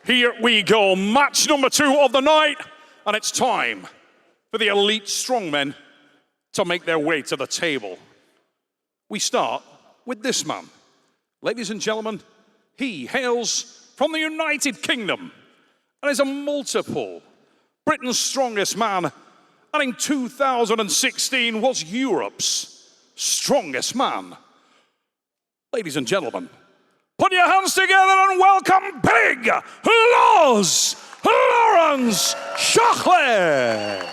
Here we go, match number 2 of the night, and it's time for the elite strongmen to make their way to the table. We start with this man. Ladies and gentlemen, he hails from the United Kingdom and is a multiple Britain's strongest man, and in 2016 was Europe's strongest man. Ladies and gentlemen, put your hands together and welcome big Laurence Shahlaei.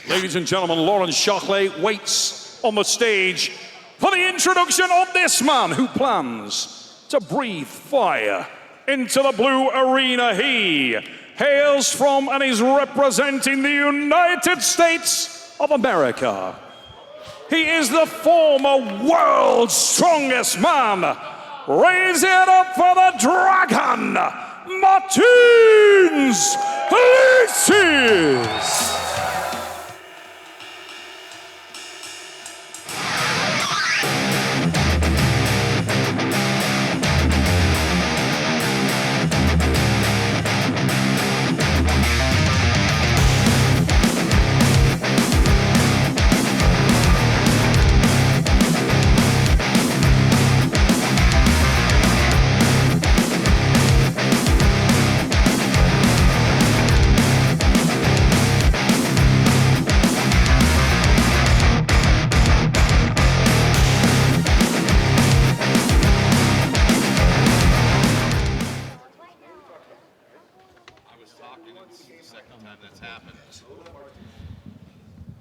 Ladies and gentlemen, Laurence Shahlaei waits on the stage for the introduction of this man who plans to breathe fire into the blue arena. He hails from and is representing the United States of America. He is the former world's strongest man. Raise it up for the Dragon, Martins Licis.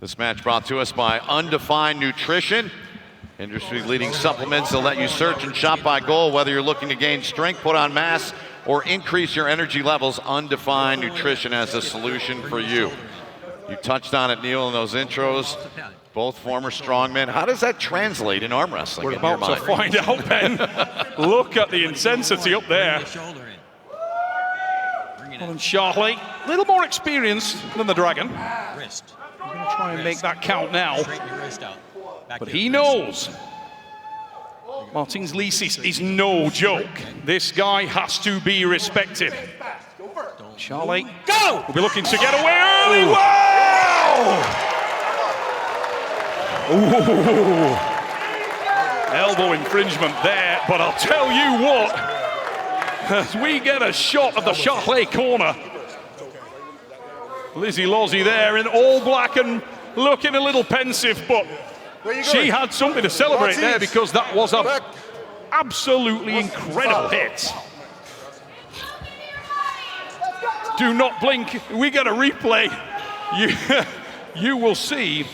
This match brought to us by Undefined Nutrition, industry-leading supplements that let you search and shop by goal, whether you're looking to gain strength, put on mass, or increase your energy levels. Undefined Nutrition has a solution for you. You touched on it, Neil, in those intros. Both former strongmen. How does that translate in arm wrestling? We're about to find out, Ben. Look at the intensity up there. Laurence Shahlaei, a little more experienced than the Dragon. We're going to try and make that count now. But he knows Martins Licis is no joke. This guy has to be respected. Shahlaei will be looking to get away early. Wow! Ooh. Elbow infringement there, but I'll tell you what, as we get a shot of the Shahlaei corner, Lizzie Lozzie there in all black and looking a little pensive, but she had something to celebrate there because that was an absolutely incredible hit. Do not blink. We get a replay. You will see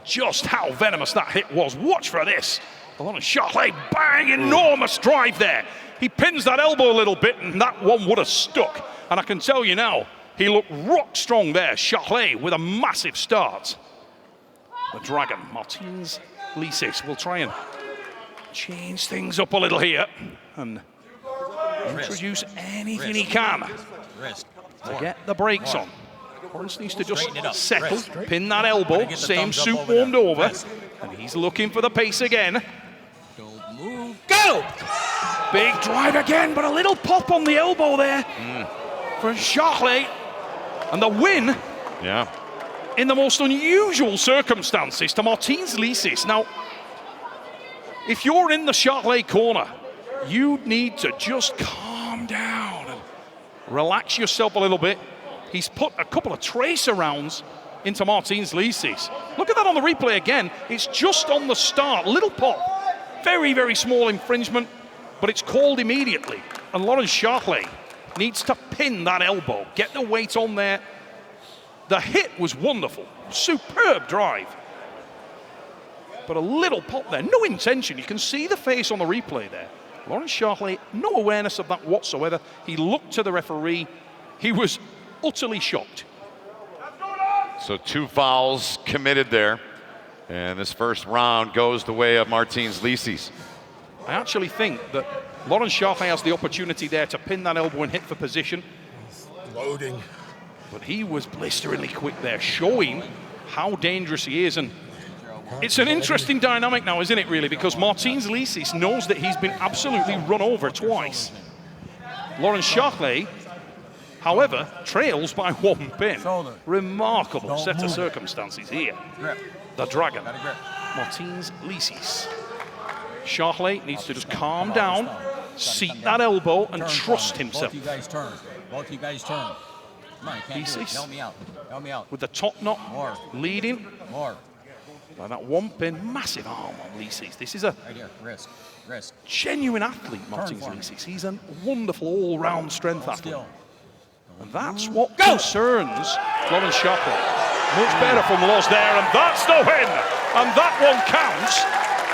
just how venomous that hit was. Watch for this. Laurence Shahlaei, bang, enormous drive there. He pins that elbow a little bit and that one would have stuck. And I can tell you now, he looked rock strong there. Shahlaei with a massive start. The Dragon, Martins Licis, will try and change things up a little here and introduce anything he can to get the brakes on. Laurence needs to just settle, pin that elbow, same suit warmed over, and he's looking for the pace again. Don't move, go! Big drive again, but a little pop on the elbow there for Shahlaei. And the win, in the most unusual circumstances, to Martins Licis. Now, if you're in the Shahlaei corner, you need to just calm down and relax yourself a little bit. He's put a couple of tracer rounds into Martins Licis. Look at that on the replay again. It's just on the start, little pop. Very, very small infringement, but it's called immediately. And Laurence Shahlaei needs to pin that elbow, get the weight on there. The hit was wonderful, superb drive. but a little pop there. No intention. You can see the face on the replay there. Laurence Shahlaei, no awareness of that whatsoever. He looked to the referee. He was utterly shocked. So 2 fouls committed there. And this first round goes the way of Martins Licis. I actually think that Laurence Shahlaei has the opportunity there to pin that elbow and hit for position. Loading. But he was blisteringly quick there, showing how dangerous he is. And it's an interesting dynamic now, isn't it, really? Because Martins Licis knows that he's been absolutely run over twice. Laurence Shahlaei, however, trails by 1 pin. Remarkable set of circumstances here. The Dragon, Martins Licis. Shahlaei needs to just calm down, seat that elbow, and trust himself. Both you guys turn. Both you guys turn. Come on, you can't do it. Help me out. Help me out. With the top knot More. leading. More. By that 1 pin, massive arm on Licis. This is a Right here. Risk. Risk. genuine athlete, Martins Licis. He's a wonderful all-round strength athlete. Still. And that's what concerns Laurence Shahlaei. Much better from Loz there, and that's the win. And that one counts.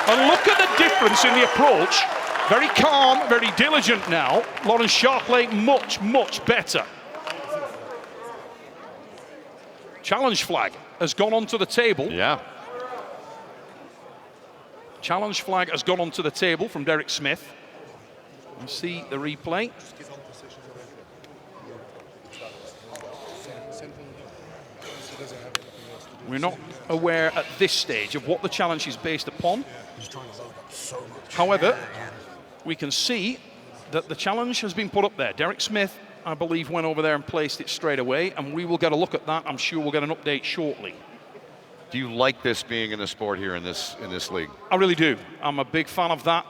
And look at the difference in the approach. Very calm, very diligent now. Laurence Shahlaei much, much better. Challenge flag has gone onto the table. Yeah. Challenge flag has gone onto the table from Derek Smith. You see the replay. We're not aware at this stage of what the challenge is based upon. However, we can see that the challenge has been put up there. Derek Smith, I believe, went over there and placed it straight away, and we will get a look at that. I'm sure we'll get an update shortly. Do you like this being in the sport here in this league? I really do. I'm a big fan of that.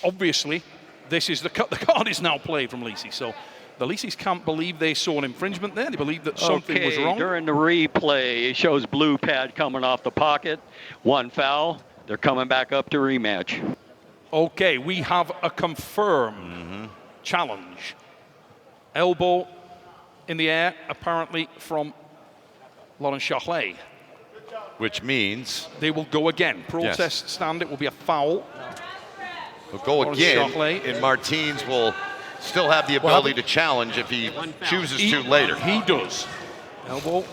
Obviously, this is the card is now played from Licis, so the Licis can't believe they saw an infringement there. They believe that something was wrong. During the replay, it shows blue pad coming off the pocket. 1 foul. They're coming back up to rematch. Okay, we have a confirmed challenge. Elbow in the air, apparently from Laurence Shahlaei. Which means They will go again. Protest stand, it will be a foul. they'll go Laurence again, Shahlaei. and Martins will still have the ability to challenge if he chooses to later. He does. Elbow.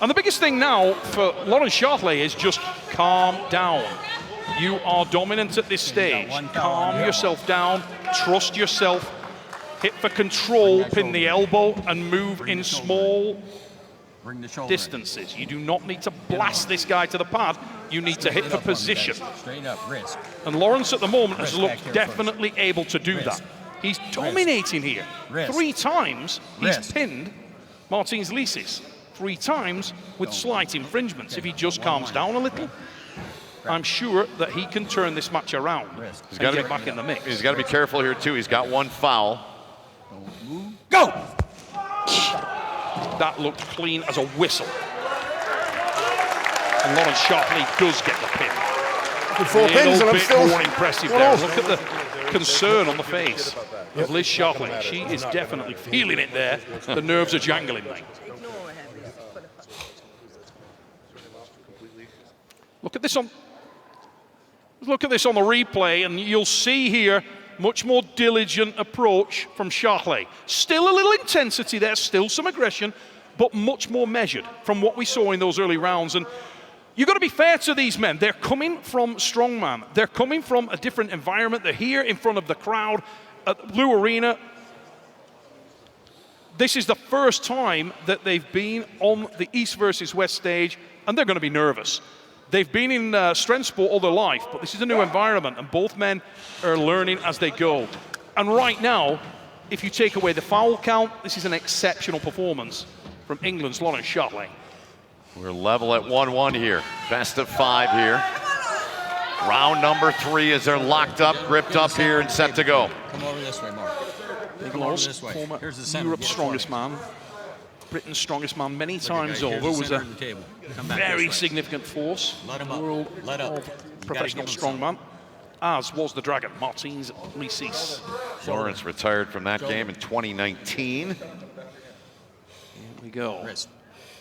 And the biggest thing now for Laurence Shahlaei is just calm down. You are dominant at this stage. Calm yourself down, trust yourself, hit for control, pin the elbow, and move in small distances. You do not need to blast this guy to the pad. You need to hit for position. Straight up. Risk. And Laurence at the moment has looked definitely able to do that. He's dominating here. 3 times he's pinned Martins Licis. 3 times with slight infringements. If he just calms down a little, I'm sure that he can turn this match around and get back in the mix. He's got to be careful here too. He's got 1 foul. Go! That looked clean as a whistle. And Laurence Shahlaei does get the pin. With 4 pins, and I'm bit still more impressive there. Look at the concern on the face of Liz Shahlaei. She is definitely feeling it there. The nerves are jangling, mate. Look at this on the replay, and you'll see here much more diligent approach from Shahlaei. Still a little intensity there, still some aggression, but much more measured from what we saw in those early rounds. And you've got to be fair to these men. They're coming from strongman. They're coming from a different environment. They're here in front of the crowd at the Blue Arena. This is the first time that they've been on the East versus West stage, and they're going to be nervous. They've been in strength sport all their life, but this is a new environment, and both men are learning as they go. And right now, if you take away the foul count, this is an exceptional performance from England's Laurence Shahlaei. We're level at 1-1 here. Best of 5 here. Round number 3 as they're locked up, gripped up here, and set to go. Come over this way, Mark. Come over this way. Former Europe's strongest man, Britain's strongest man many times over, was a very significant force in the world of professional strongman, as was the Dragon, Martins Licis. Laurence retired from that game in 2019. Here we go.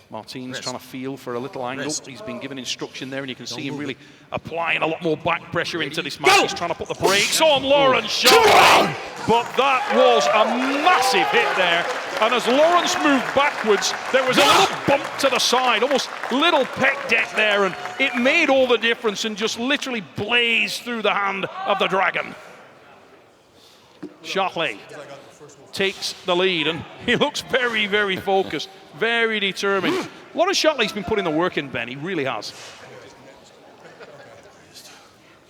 Martin's trying to feel for a little angle. He's been given instruction there, and you can see him really applying a lot more back pressure into this match. He's trying to put the brakes on Laurence Shahlaei, but that was a massive hit there. And as Laurence moved backwards, there was a little bump to the side, almost little pec deck there, and it made all the difference and just literally blazed through the hand of the Dragon. Shahlaei takes the lead, and he looks very, very focused, very determined. Laurence Shahlei's been putting the work in, Ben. He really has.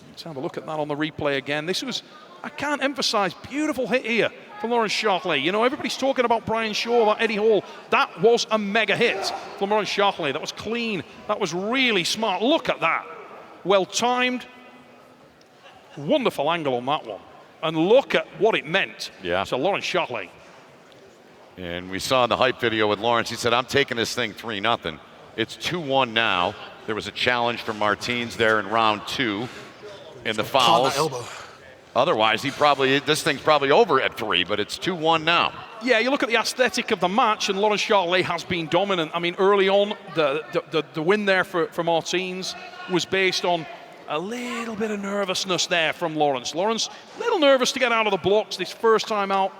Let's have a look at that on the replay again. This was, I can't emphasize, beautiful hit here from Laurence Shahlaei. You know, everybody's talking about Brian Shaw, about Eddie Hall. That was a mega hit from Laurence Shahlaei. That was clean. That was really smart. Look at that. Well timed. Wonderful angle on that one. And look at what it meant to Laurence Shahlaei. And we saw in the hype video with Laurence, he said, I'm taking this thing 3-0. It's 2-1 now. There was a challenge from Martins there in round 2 in the fouls. Otherwise, this thing's probably over at 3, but it's 2-1 now. Yeah, you look at the aesthetic of the match, and Laurence Shahlaei has been dominant. I mean, early on, the win there for Martins was based on a little bit of nervousness there from Laurence. Laurence, a little nervous to get out of the blocks this first time out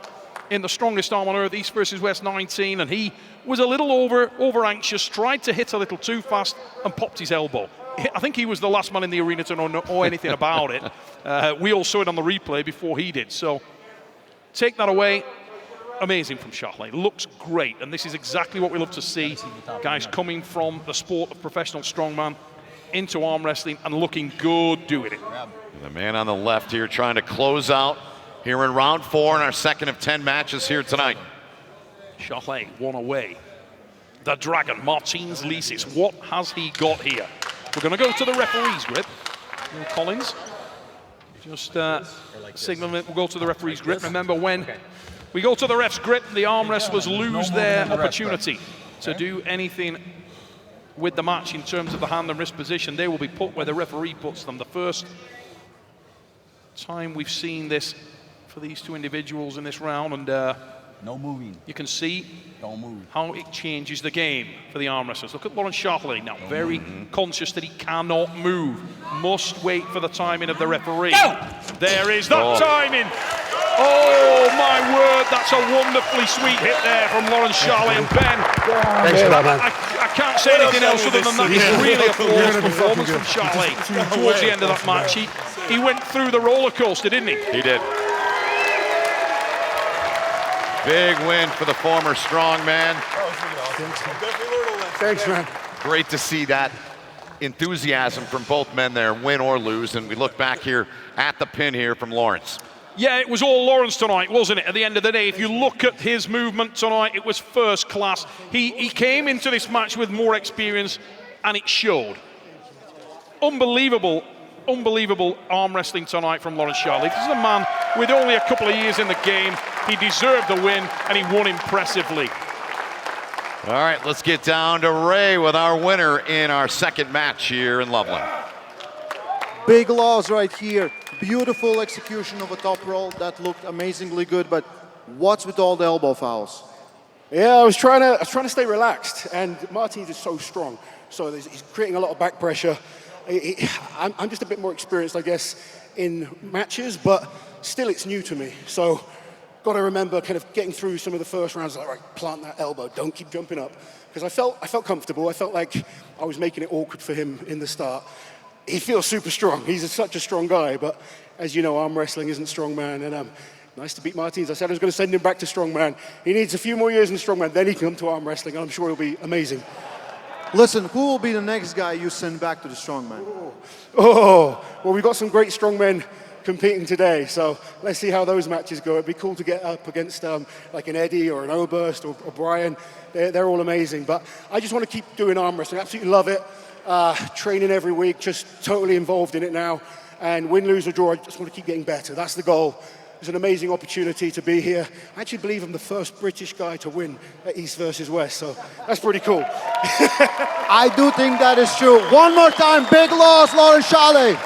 in the strongest arm on earth, East versus West 19, and he was a little over anxious, tried to hit a little too fast and popped his elbow. I think he was the last man in the arena to know anything about it. We all saw it on the replay before he did. So take that away. Amazing from Shahlaei. Looks great, and this is exactly what we love to see. Guys coming from the sport of professional strongman into arm wrestling and looking good doing it. The man on the left here trying to close out here in round 4 in our second of 10 matches here tonight. Shahlaei, one away. The Dragon, Martins Licis. What has he got here? We're going to go to the referee's grip. Collins, just signal it. We'll go to the referee's grip. Remember, when we go to the ref's grip, the arm wrestlers lose their opportunity to do anything with the match in terms of the hand and wrist position. They will be put where the referee puts them. The first time we've seen this for these two individuals in this round, and no moving. You can see Don't move. how it changes the game for the arm wrestlers. Look at Laurence Shahlaei now, very conscious that he cannot move. Must wait for the timing of the referee. Go! There is that timing. Oh my word, that's a wonderfully sweet hit there from Laurence Shahlaei. And Ben, Thanks for that, man. I can't say anything else other than that. It's really a flawless performance from Shahlaei towards the end of that match. He went through the roller coaster, didn't he? He did. Big win for the former strongman. Thanks, man. Great to see that enthusiasm from both men there, win or lose. And we look back here at the pin here from Laurence. Yeah, it was all Laurence tonight, wasn't it? At the end of the day, if you look at his movement tonight, it was first class. He came into this match with more experience, and it showed. Unbelievable arm wrestling tonight from Laurence Shahlaei. This is a man with only a couple of years in the game. He deserved the win, and he won impressively. All right, let's get down to Ray with our winner in our second match here in Loveland. Big loss right here. Beautiful execution of a top roll. That looked amazingly good, but what's with all the elbow fouls? Yeah, I was trying to stay relaxed, and Martins is so strong, so he's creating a lot of back pressure. I'm just a bit more experienced, I guess, in matches, but still it's new to me. So got to remember kind of getting through some of the first rounds, like, right, plant that elbow, don't keep jumping up. Because I felt comfortable. I felt like I was making it awkward for him in the start. He feels super strong. He's such a strong guy, but as you know, arm wrestling isn't strongman, and nice to beat Martins. I said I was going to send him back to strongman. He needs a few more years in strongman, then he can come to arm wrestling, and I'm sure he'll be amazing. Listen, who will be the next guy you send back to the strongman? Oh, well, we've got some great strongmen competing today, so let's see how those matches go. It'd be cool to get up against like an Eddie or an Oberst or Brian. They're all amazing, but I just want to keep doing arm wrestling. Absolutely love it. Training every week, just totally involved in it now. And win, lose or draw, I just want to keep getting better. That's the goal. It's an amazing opportunity to be here. I actually believe I'm the first British guy to win at East versus West, so that's pretty cool. I do think that is true. One more time, big loss, Laurence Shahlaei.